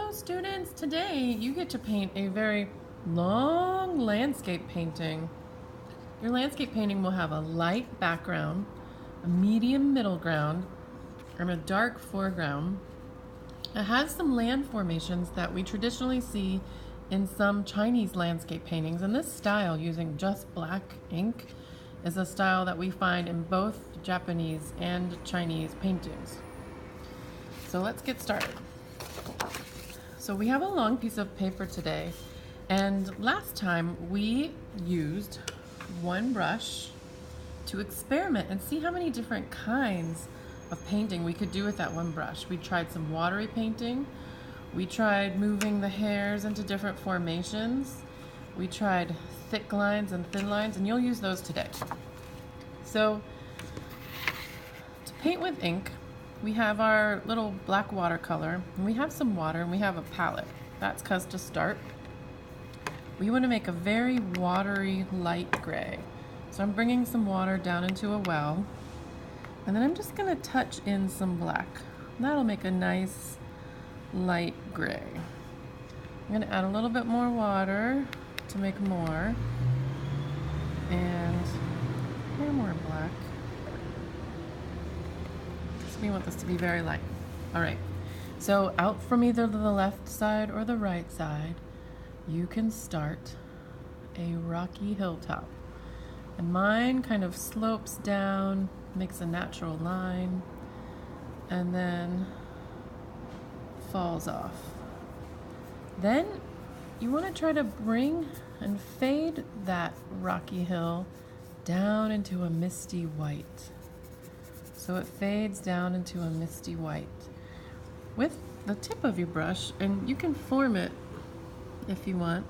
Hello students, today you get to paint a very long landscape painting. Your landscape painting will have a light background, a medium middle ground, and a dark foreground. It has some land formations that we traditionally see in some Chinese landscape paintings, and this style using just black ink is a style that we find in both Japanese and Chinese paintings. So let's get started. So we have a long piece of paper today, and last time we used one brush to experiment and see how many different kinds of painting we could do with that one brush. We tried some watery painting, we tried moving the hairs into different formations, we tried thick lines and thin lines, and you'll use those today. So to paint with ink, we have our little black watercolor, and we have some water, and we have a palette. That's because to start, we want to make a very watery light gray. So I'm bringing some water down into a well, and then I'm just going to touch in some black. That'll make a nice light gray. I'm going to add a little bit more water to make more, and more black. We want this to be very light. All right, so out from either the left side or the right side, you can start a rocky hilltop. And mine kind of slopes down, makes a natural line, and then falls off. Then you want to try to bring and fade that rocky hill down into a misty white. So it fades down into a misty white. With the tip of your brush, and you can form it if you want,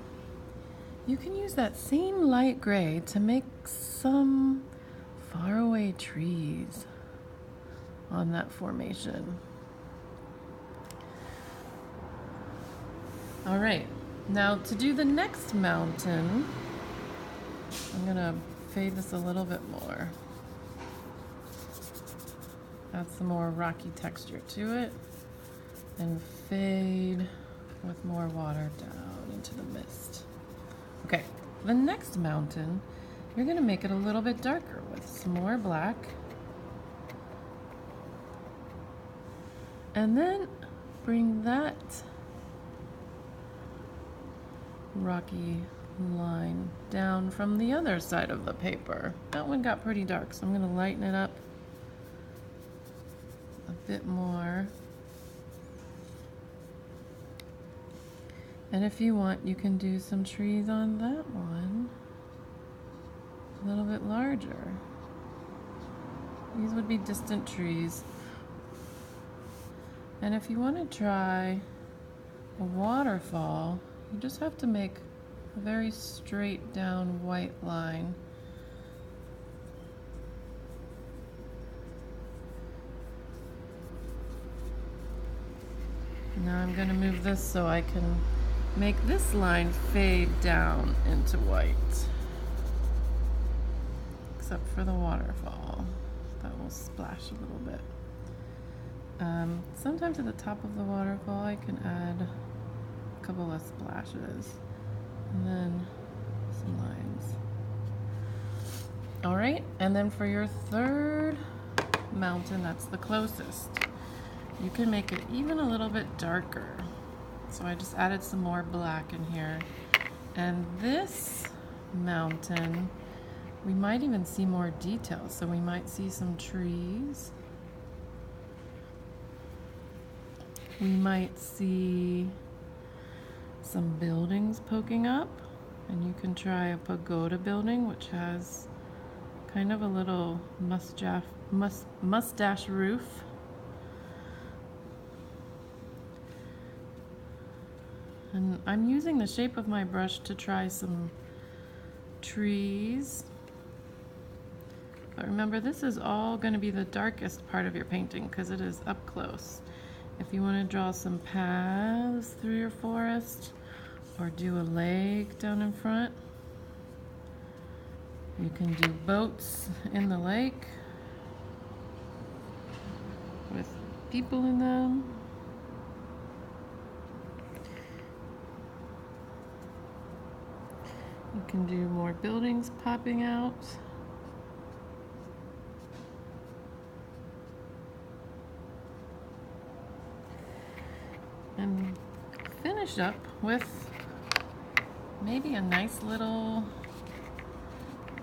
you can use that same light gray to make some faraway trees on that formation. All right, now to do the next mountain, I'm gonna fade this a little bit more. Add some more rocky texture to it, and fade with more water down into the mist. Okay, the next mountain, you're gonna make it a little bit darker with some more black. And then bring that rocky line down from the other side of the paper. That one got pretty dark, so I'm gonna lighten it up a bit more. And if you want, you can do some trees on that one a little bit larger. These would be distant trees. And if you want to try a waterfall, you just have to make a very straight down white line. Now I'm going to move this so I can make this line fade down into white. Except for the waterfall. That will splash a little bit. Sometimes at the top of the waterfall I can add a couple of splashes. And then some lines. Alright, and then for your third mountain, that's the closest. You can make it even a little bit darker. So I just added some more black in here. And this mountain, we might even see more details. So we might see some trees. We might see some buildings poking up. And you can try a pagoda building, which has kind of a little mustache roof. And I'm using the shape of my brush to try some trees. But remember, this is all going to be the darkest part of your painting because it is up close. If you want to draw some paths through your forest or do a lake down in front, you can do boats in the lake with people in them. can do more buildings popping out. And finish up with maybe a nice little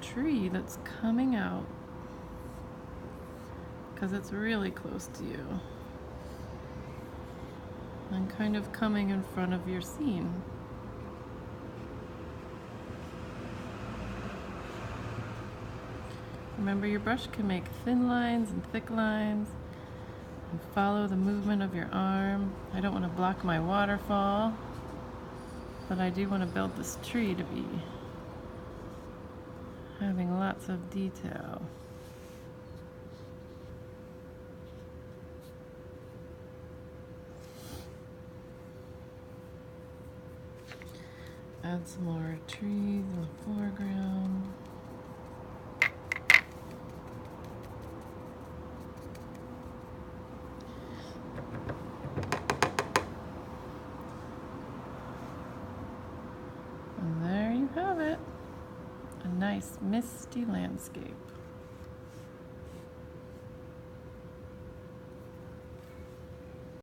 tree that's coming out because it's really close to you and kind of coming in front of your scene. Remember, your brush can make thin lines and thick lines and follow the movement of your arm. I don't want to block my waterfall, but I do want to build this tree to be having lots of detail. Add some more trees in the foreground. And there you have it, a nice misty landscape.